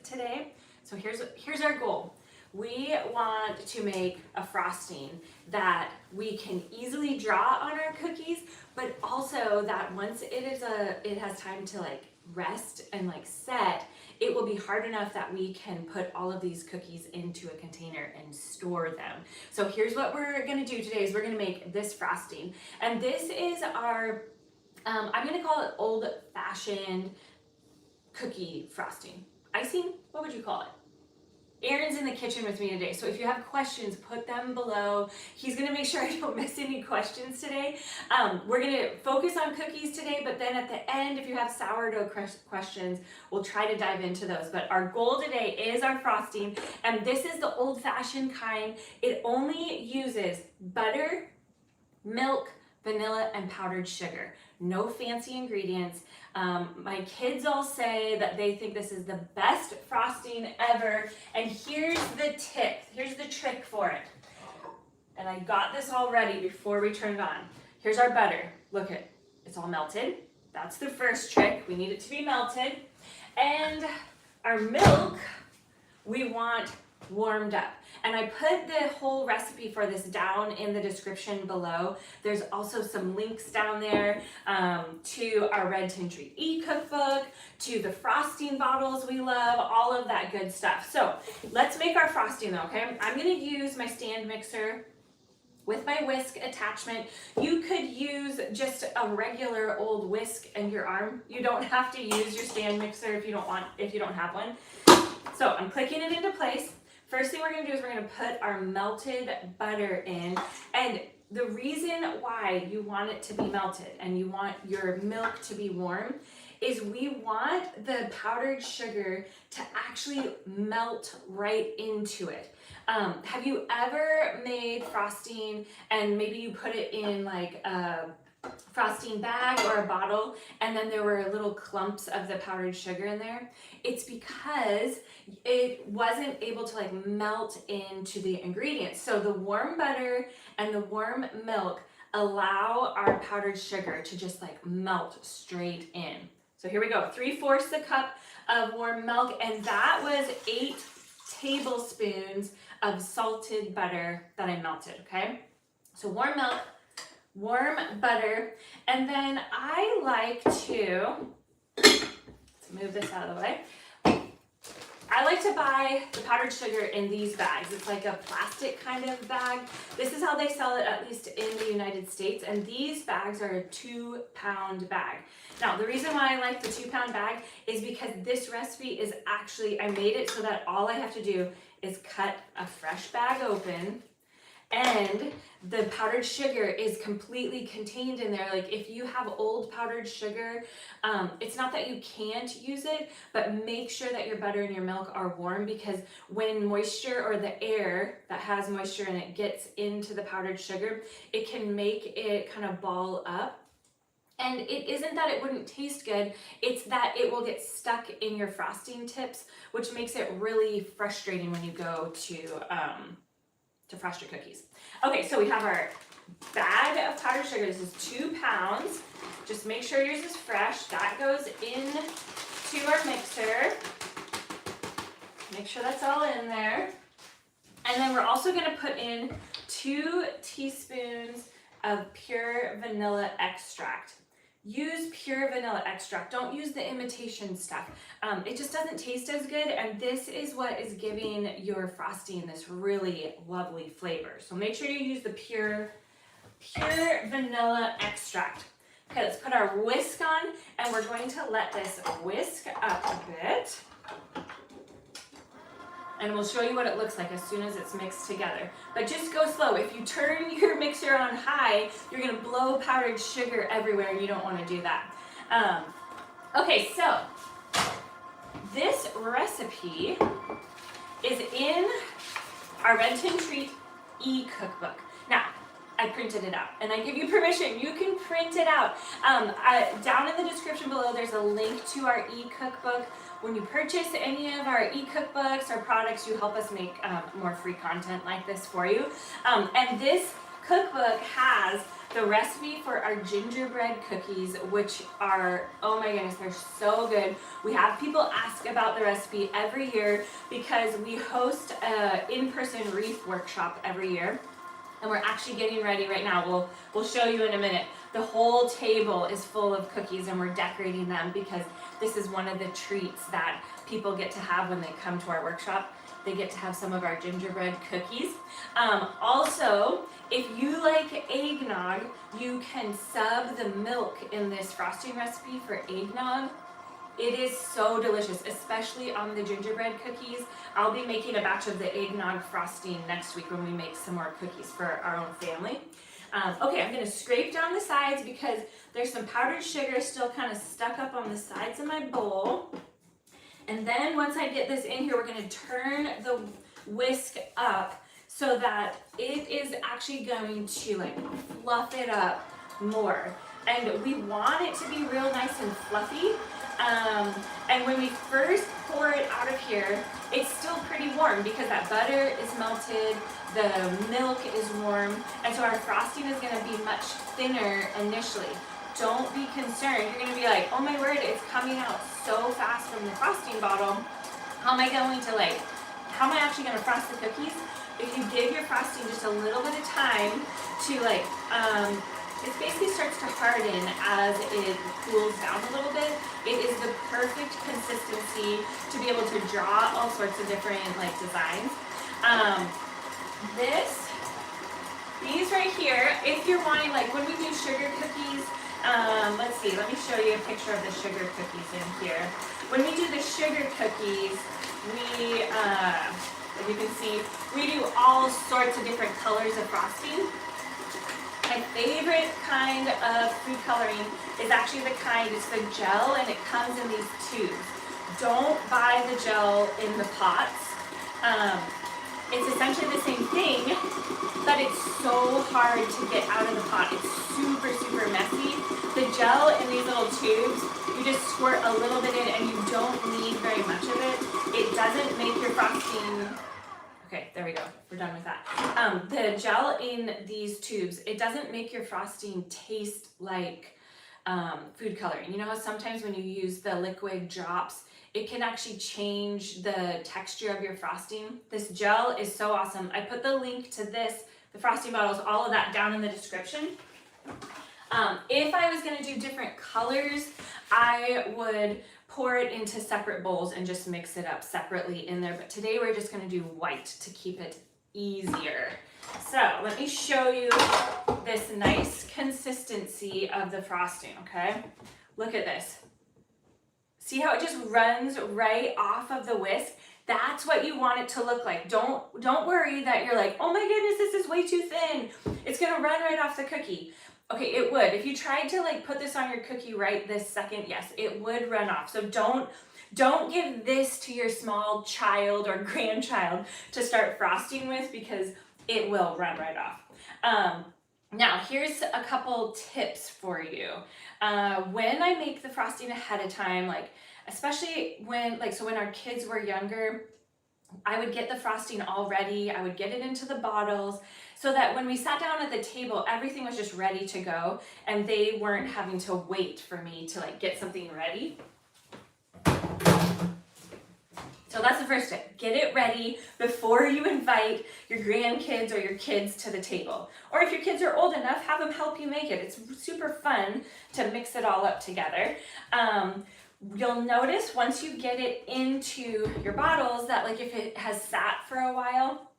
today. So here's our goal. We want to make a frosting that we can easily draw on our cookies, but also that once it has time to like rest and like set, it will be hard enough that we can put all of these cookies into a container and store them. So here's what we're gonna do today is we're gonna make this frosting. And this is our, I'm gonna call it old-fashioned cookie frosting. Icing, what would you call it? Aaron's in the kitchen with me today, so if you have questions, put them below. He's gonna make sure I don't miss any questions today. We're gonna focus on cookies today, but then at the end, if you have sourdough questions, we'll try to dive into those. But our goal today is our frosting, and this is the old-fashioned kind. It only uses butter, milk, vanilla, and powdered sugar. No fancy ingredients. My kids all say that they think this is the best frosting ever. And here's the tip, here's the trick for it. And I got this all ready before we turned it on. Here's our butter. Look it, it's all melted. That's the first trick. We need it to be melted. And our milk, we want warmed up. And I put the whole recipe for this down in the description below. There's also some links down there to our Red Tin Tree e-cookbook, to the frosting bottles we love, all of that good stuff. So let's make our frosting though, okay? I'm gonna use my stand mixer with my whisk attachment. You could use just a regular old whisk in your arm. You don't have to use your stand mixer if you don't have one. So I'm clicking it into place. First thing we're gonna do is we're gonna put our melted butter in. And the reason why you want it to be melted and you want your milk to be warm is we want the powdered sugar to actually melt right into it. Have you ever made frosting and maybe you put it in like a frosting bag or a bottle and then there were little clumps of the powdered sugar in there? It's because it wasn't able to like melt into the ingredients. So the warm butter and the warm milk allow our powdered sugar to just like melt straight in. So here we go, 3/4 the cup of warm milk, and that was 8 tablespoons of salted butter that I melted, okay? So warm milk, warm butter, and then I like to, let's move this out of the way. I like to buy the powdered sugar in these bags. It's like a plastic kind of bag. This is how they sell it, at least in the United States, and these bags are a 2-pound bag. Now, the reason why I like the 2-pound bag is because this recipe is actually, I made it so that all I have to do is cut a fresh bag open, and the powdered sugar is completely contained in there. Like if you have old powdered sugar, it's not that you can't use it, but make sure that your butter and your milk are warm, because when moisture or the air that has moisture in it gets into the powdered sugar, it can make it kind of ball up. And it isn't that it wouldn't taste good, it's that it will get stuck in your frosting tips, which makes it really frustrating when you go to frost your cookies. Okay, so we have our bag of powdered sugar. This is 2 pounds. Just make sure yours is fresh. That goes into our mixer. Make sure that's all in there. And then we're also gonna put in 2 teaspoons of pure vanilla extract. Use pure vanilla extract. Don't use the imitation stuff. It just doesn't taste as good, and this is what is giving your frosting this really lovely flavor. So make sure you use the pure vanilla extract. Okay, let's put our whisk on, and we're going to let this whisk up a bit. And we'll show you what it looks like as soon as it's mixed together. But just go slow. If you turn your mixer on high, you're gonna blow powdered sugar everywhere, and you don't wanna do that. Okay, so this recipe is in our Red Tin Treat e-cookbook. Now, I printed it out, and I give you permission, you can print it out. Down in the description below, there's a link to our e-cookbook. When you purchase any of our e-cookbooks or products, you help us make more free content like this for you. And this cookbook has the recipe for our gingerbread cookies, which are, oh my goodness, they're so good. We have people ask about the recipe every year because we host an in-person wreath workshop every year. And we're actually getting ready right now. We'll show you in a minute. The whole table is full of cookies and we're decorating them because this is one of the treats that people get to have when they come to our workshop. They get to have some of our gingerbread cookies. Also, if you like eggnog, you can sub the milk in this frosting recipe for eggnog. It is so delicious, especially on the gingerbread cookies. I'll be making a batch of the eggnog frosting next week when we make some more cookies for our own family. Okay, I'm gonna scrape down the sides because there's some powdered sugar still kind of stuck up on the sides of my bowl. And then once I get this in here, we're gonna turn the whisk up so that it is actually going to like fluff it up more. And we want it to be real nice and fluffy. And when we first pour it out of here, it's still pretty warm because that butter is melted, the milk is warm, and so our frosting is gonna be much thinner initially. Don't be concerned. You're gonna be like, oh my word, it's coming out so fast from the frosting bottle. How am I actually gonna frost the cookies? If you give your frosting just a little bit of time to it basically starts to harden as it cools down a little bit. It is the perfect consistency to be able to draw all sorts of different designs. These right here, if you're wanting, when we do sugar cookies, let's see, let me show you a picture of the sugar cookies in here. When we do the sugar cookies, we, as you can see, we do all sorts of different colors of frosting. My favorite kind of food coloring is actually it's the gel and it comes in these tubes. Don't buy the gel in the pots. It's essentially the same thing, but it's so hard to get out of the pot. It's super, super messy. The gel in these little tubes, you just squirt a little bit in and you don't need very much of it. It doesn't make your frosting... Okay, there we go. We're done with that. The gel in these tubes, it doesn't make your frosting taste like food coloring. You know how sometimes when you use the liquid drops, it can actually change the texture of your frosting? This gel is so awesome. I put the link to this, the frosting bottles, all of that down in the description. If I was gonna do different colors, I would pour it into separate bowls and just mix it up separately in there. But today we're just gonna do white to keep it easier. So let me show you this nice consistency of the frosting, okay? Look at this. See how it just runs right off of the whisk? That's what you want it to look like. Don't worry that you're like, oh my goodness, this is way too thin. It's gonna run right off the cookie. Okay, it would. If you tried to put this on your cookie right this second, yes, it would run off. So don't give this to your small child or grandchild to start frosting with because it will run right off. Now, here's a couple tips for you. When I make the frosting ahead of time, especially when our kids were younger, I would get the frosting all ready. I would get it into the bottles so that when we sat down at the table, everything was just ready to go and they weren't having to wait for me to get something ready. So that's the first tip. Get it ready before you invite your grandkids or your kids to the table. Or if your kids are old enough, have them help you make it. It's super fun to mix it all up together. You'll notice once you get it into your bottles that if it has sat for a while,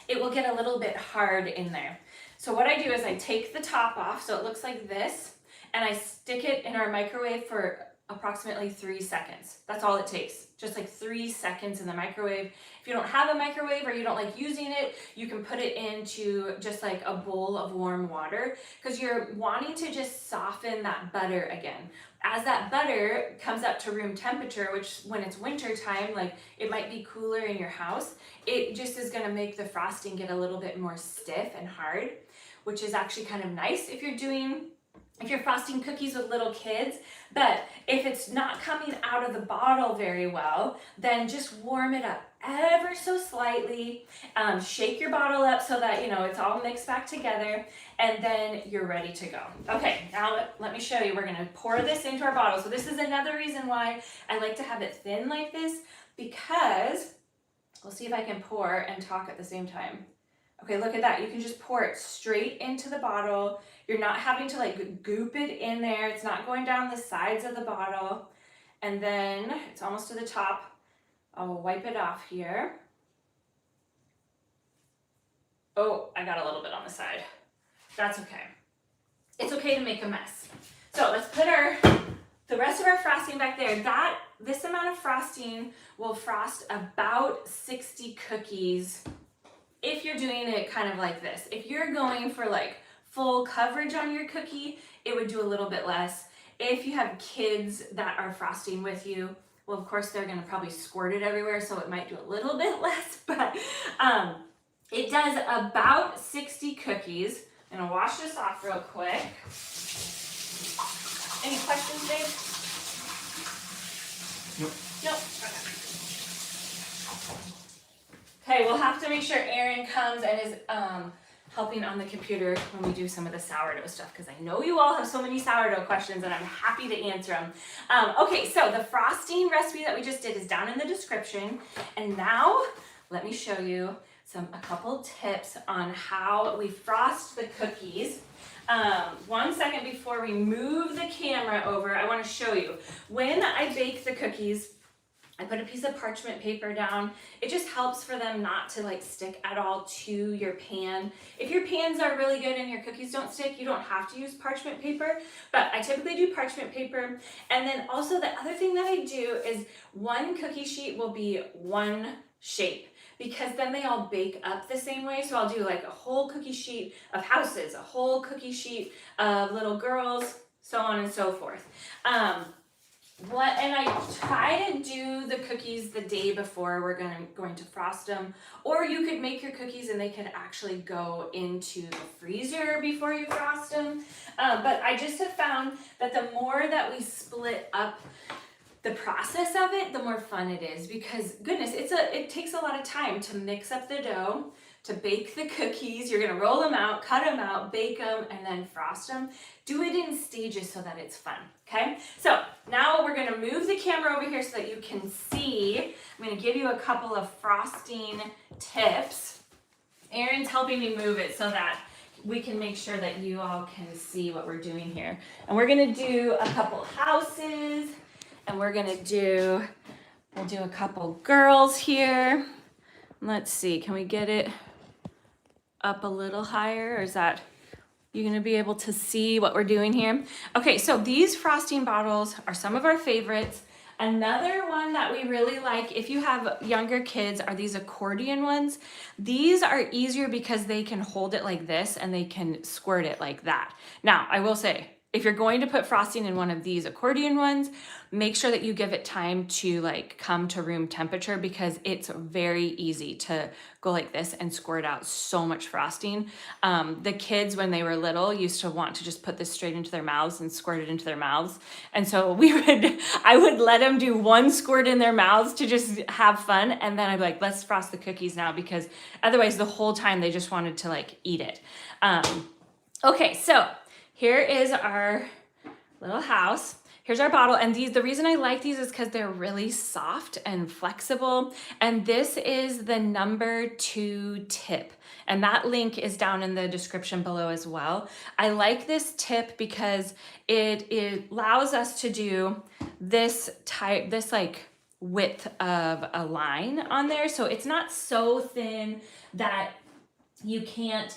it will get a little bit hard in there. So what I do is I take the top off so it looks like this and I stick it in our microwave for approximately 3 seconds. That's all it takes, just 3 seconds in the microwave. If you don't have a microwave or you don't like using it, you can put it into just a bowl of warm water because you're wanting to just soften that butter again. As that butter comes up to room temperature, which when it's winter time, it might be cooler in your house, it just is gonna make the frosting get a little bit more stiff and hard, which is actually kind of nice if you're frosting cookies with little kids. But if it's not coming out of the bottle very well, then just warm it up ever so slightly. Shake your bottle up so that, you know, it's all mixed back together, and then you're ready to go. Okay, now let me show you. We're gonna pour this into our bottle. So this is another reason why I like to have it thin like this, because we'll see if I can pour and talk at the same time. Okay, look at that. You can just pour it straight into the bottle. You're not having to like goop it in there. It's not going down the sides of the bottle. And then it's almost to the top. I'll wipe it off here. Oh, I got a little bit on the side. That's okay. It's okay to make a mess. So let's put the rest of our frosting back there. This amount of frosting will frost about 60 cookies if you're doing it kind of like this. If you're going for like full coverage on your cookie, it would do a little bit less. If you have kids that are frosting with you, well, of course, they're gonna probably squirt it everywhere, so it might do a little bit less, but it does about 60 cookies. I'm gonna wash this off real quick. Any questions, Dave? Nope. Okay, we'll have to make sure Aaron comes and is helping on the computer when we do some of the sourdough stuff, because I know you all have so many sourdough questions and I'm happy to answer them. Okay, so the frosting recipe that we just did is down in the description. And now let me show you a couple tips on how we frost the cookies. 1 second before we move the camera over, I want to show you. When I bake the cookies, I put a piece of parchment paper down. It just helps for them not to like stick at all to your pan. If your pans are really good and your cookies don't stick, you don't have to use parchment paper, but I typically do parchment paper. And then also the other thing that I do is one cookie sheet will be one shape, because then they all bake up the same way. So I'll do like a whole cookie sheet of houses, a whole cookie sheet of little girls, so on and so forth. And I try to do the cookies the day before we're going to frost them, or you could make your cookies and they can actually go into the freezer before you frost them. But I just have found that the more that we split up the process of it, the more fun it is, because goodness, it takes a lot of time to mix up the dough, to bake the cookies. You're gonna roll them out, cut them out, bake them, and then frost them. Do it in stages so that it's fun, okay? So now we're gonna move the camera over here so that you can see. I'm gonna give you a couple of frosting tips. Aaron's helping me move it so that we can make sure that you all can see what we're doing here. And we're gonna do a couple houses, and we'll do a couple girls here. Let's see, can we get it up a little higher, or is that, you gonna be able to see what we're doing here? Okay, so these frosting bottles are some of our favorites. Another one that we really like, if you have younger kids, are these accordion ones. These are easier because they can hold it like this and they can squirt it like that. Now, I will say, if you're going to put frosting in one of these accordion ones, make sure that you give it time to like come to room temperature, because it's very easy to go like this and squirt out so much frosting. The kids, when they were little, used to want to just put this straight into their mouths and squirt it into their mouths. And so I would let them do one squirt in their mouths to just have fun. And then I'd be like, let's frost the cookies now, because otherwise the whole time they just wanted to like eat it. Okay, so here is our little house. Here's our bottle, and the reason I like these is because they're really soft and flexible. And this is the number 2 tip, and that link is down in the description below as well. I like this tip because it allows us to do this like width of a line on there, so it's not so thin that you can't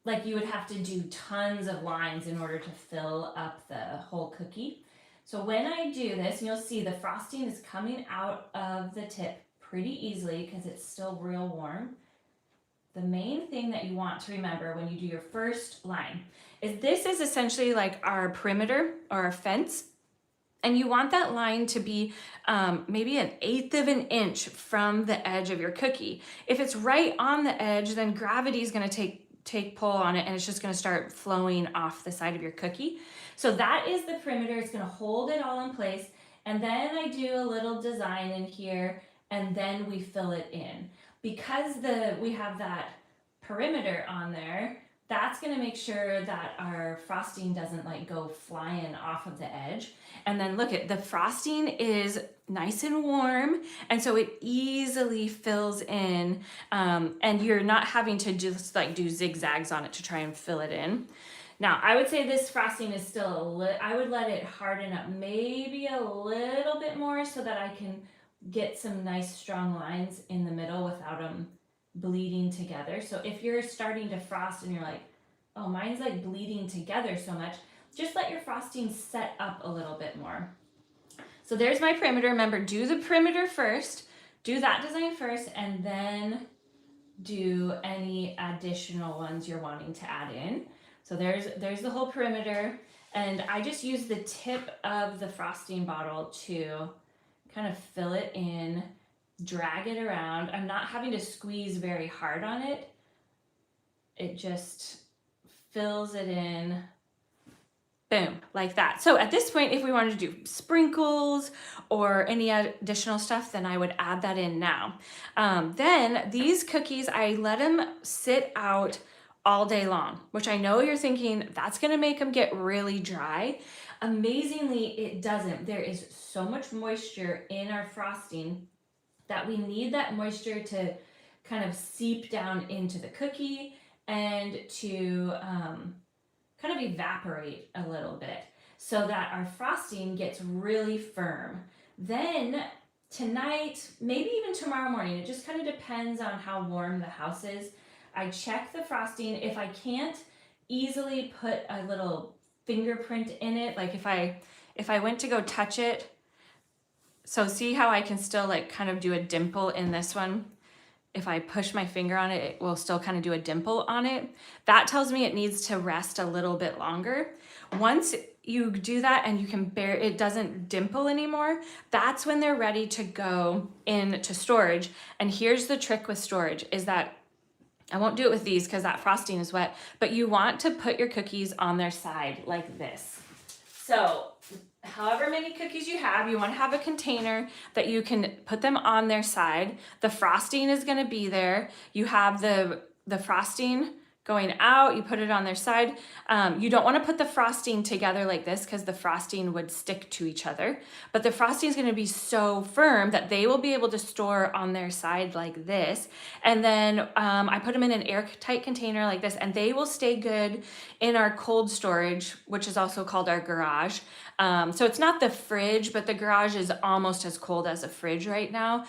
like you would have to do tons of lines in order to fill up the whole cookie. So when I do this, you'll see the frosting is coming out of the tip pretty easily because it's still real warm. The main thing that you want to remember when you do your first line is this is essentially like our perimeter or our fence. And you want that line to be maybe 1/8 of an inch from the edge of your cookie. If it's right on the edge, then gravity is going to take pull on it, and it's just going to start flowing off the side of your cookie. So that is the perimeter. It's going to hold it all in place. And then I do a little design in here, and then we fill it in. Because we have that perimeter on there, that's gonna make sure that our frosting doesn't like go flying off of the edge. And then look at the frosting is nice and warm, and so it easily fills in, and you're not having to just like do zigzags on it to try and fill it in. Now, I would say this frosting is still I would let it harden up maybe a little bit more so that I can get some nice strong lines in the middle without them bleeding together. So if you're starting to frost and you're like, oh, mine's like bleeding together so much, just let your frosting set up a little bit more. So there's my perimeter. Remember, do the perimeter first, do that design first, and then do any additional ones you're wanting to add in. So there's the whole perimeter, and I just use the tip of the frosting bottle to kind of fill it in, drag it around. I'm not having to squeeze very hard on it. It just fills it in, boom, like that. So at this point, if we wanted to do sprinkles or any additional stuff, then I would add that in now. Then these cookies, I let them sit out all day long, which I know you're thinking that's gonna make them get really dry. Amazingly, it doesn't. There is so much moisture in our frosting that we need that moisture to kind of seep down into the cookie and to kind of evaporate a little bit so that our frosting gets really firm. Then tonight, maybe even tomorrow morning, it just kind of depends on how warm the house is, I check the frosting. If I can't easily put a little fingerprint in it, like if I went to go touch it, so see how I can still like kind of do a dimple in this one? If I push my finger on it, it will still kind of do a dimple on it. That tells me it needs to rest a little bit longer. Once you do that and you can bear, it doesn't dimple anymore, that's when they're ready to go into storage. And here's the trick with storage is that, I won't do it with these because that frosting is wet, but you want to put your cookies on their side like this. So however many cookies you have, you want to have a container that you can put them on their side. The frosting is going to be there. You have the frosting going out, you put it on their side. You don't want to put the frosting together like this because the frosting would stick to each other. But the frosting is going to be so firm that they will be able to store on their side like this. And then I put them in an airtight container like this, and they will stay good in our cold storage, which is also called our garage. So it's not the fridge, but the garage is almost as cold as a fridge right now.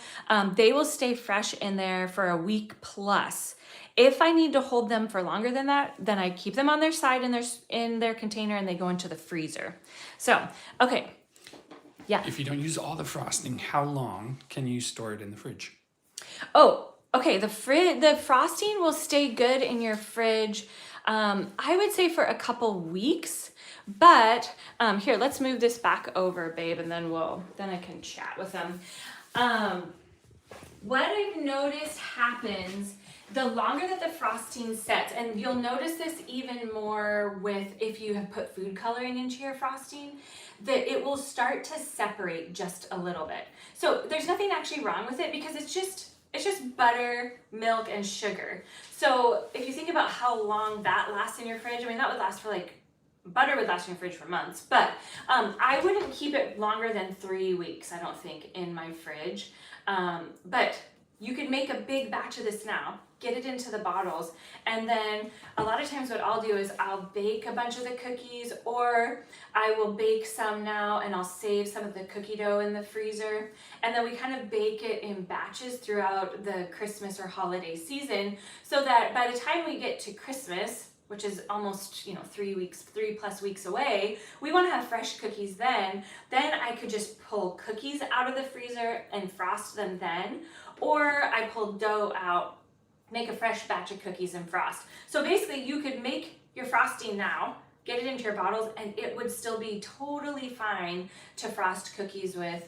They will stay fresh in there for a week plus. If I need to hold them for longer than that, then I keep them on their side in their container and they go into the freezer. So, okay, yeah. If you don't use all the frosting, how long can you store it in the fridge? Oh, okay, the frosting will stay good in your fridge, I would say for a couple weeks. But here, let's move this back over, babe, and then I can chat with them. What I've noticed happens the longer that the frosting sets, and you'll notice this even more with if you have put food coloring into your frosting, that it will start to separate just a little bit. So there's nothing actually wrong with it because it's just butter, milk, and sugar. So if you think about how long that lasts in your fridge, I mean, that would last for butter would last in your fridge for months, but I wouldn't keep it longer than 3 weeks, I don't think, in my fridge. But you could make a big batch of this now, get it into the bottles, and then a lot of times what I'll do is I'll bake a bunch of the cookies, or I will bake some now and I'll save some of the cookie dough in the freezer, and then we kind of bake it in batches throughout the Christmas or holiday season, so that by the time we get to Christmas, which is almost 3+ weeks away, we want to have fresh cookies then I could just pull cookies out of the freezer and frost them then, or I pull dough out, make a fresh batch of cookies and frost. So basically you could make your frosting now, get it into your bottles, and it would still be totally fine to frost cookies with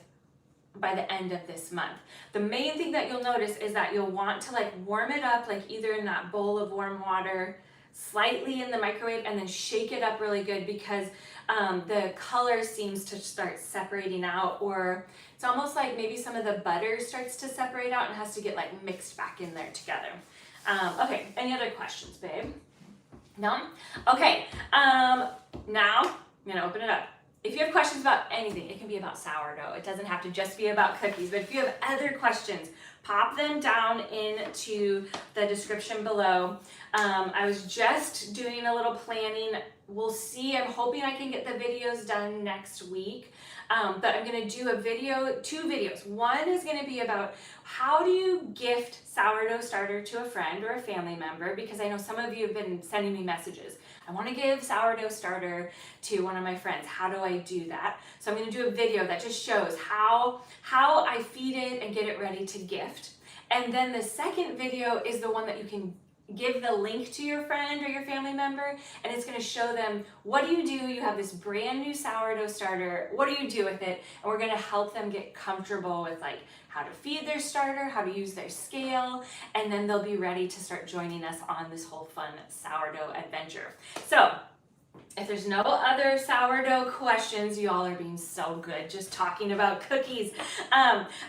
by the end of this month. The main thing that you'll notice is that you'll want to warm it up, either in that bowl of warm water slightly in the microwave and then shake it up really good because the color seems to start separating out, or it's almost like maybe some of the butter starts to separate out and has to get like mixed back in there together. Okay, any other questions, babe? No? Okay, now I'm gonna open it up. If you have questions about anything, it can be about sourdough. It doesn't have to just be about cookies, but if you have other questions, pop them down into the description below. I was just doing a little planning. We'll see, I'm hoping I can get the videos done next week. But I'm gonna do two videos. One is gonna be about how do you gift sourdough starter to a friend or a family member, because I know some of you have been sending me messages. I wanna give sourdough starter to one of my friends. How do I do that? So I'm gonna do a video that just shows how I feed it and get it ready to gift. And then the second video is the one that you can give the link to your friend or your family member, and it's going to show them what do. You have this brand new sourdough starter, what do you do with it? And we're going to help them get comfortable with like how to feed their starter, how to use their scale, and then they'll be ready to start joining us on this whole fun sourdough adventure. So if there's no other sourdough questions, you all are being so good just talking about cookies.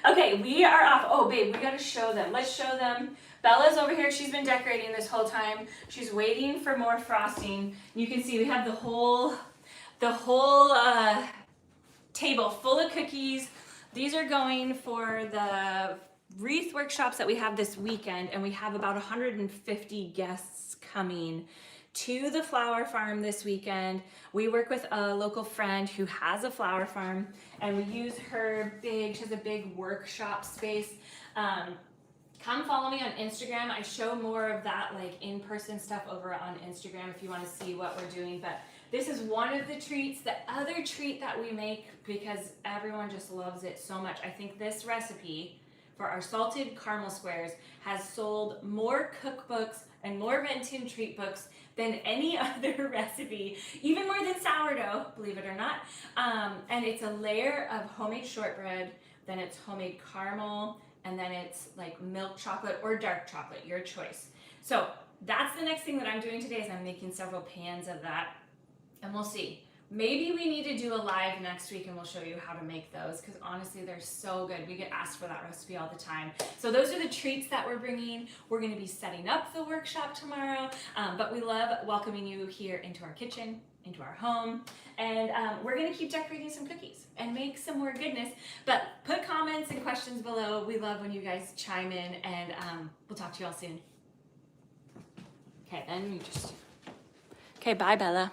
Okay, we are off. Oh babe, we got to show them. Let's show them. Bella's over here. She's been decorating this whole time. She's waiting for more frosting. You can see we have the whole table full of cookies. These are going for the wreath workshops that we have this weekend, and we have about 150 guests coming to the flower farm this weekend. We work with a local friend who has a flower farm, and we use she has a big workshop space. Come follow me on Instagram. I show more of that like in-person stuff over on Instagram if you want to see what we're doing. But this is one of the treats. The other treat that we make, because everyone just loves it so much, I think this recipe for our salted caramel squares has sold more cookbooks and more Venton treat books than any other recipe, even more than sourdough, believe it or not. And it's a layer of homemade shortbread, then it's homemade caramel, and then it's like milk chocolate or dark chocolate, your choice. So that's the next thing that I'm doing today, is I'm making several pans of that, and we'll see. Maybe we need to do a live next week and we'll show you how to make those, because honestly, they're so good. We get asked for that recipe all the time. So those are the treats that we're bringing. We're gonna be setting up the workshop tomorrow, but we love welcoming you here into our kitchen, into our home, and we're gonna keep decorating some cookies and make some more goodness. But put comments and questions below. We love when you guys chime in, and we'll talk to you all soon. Okay, then we just, okay, bye Bella.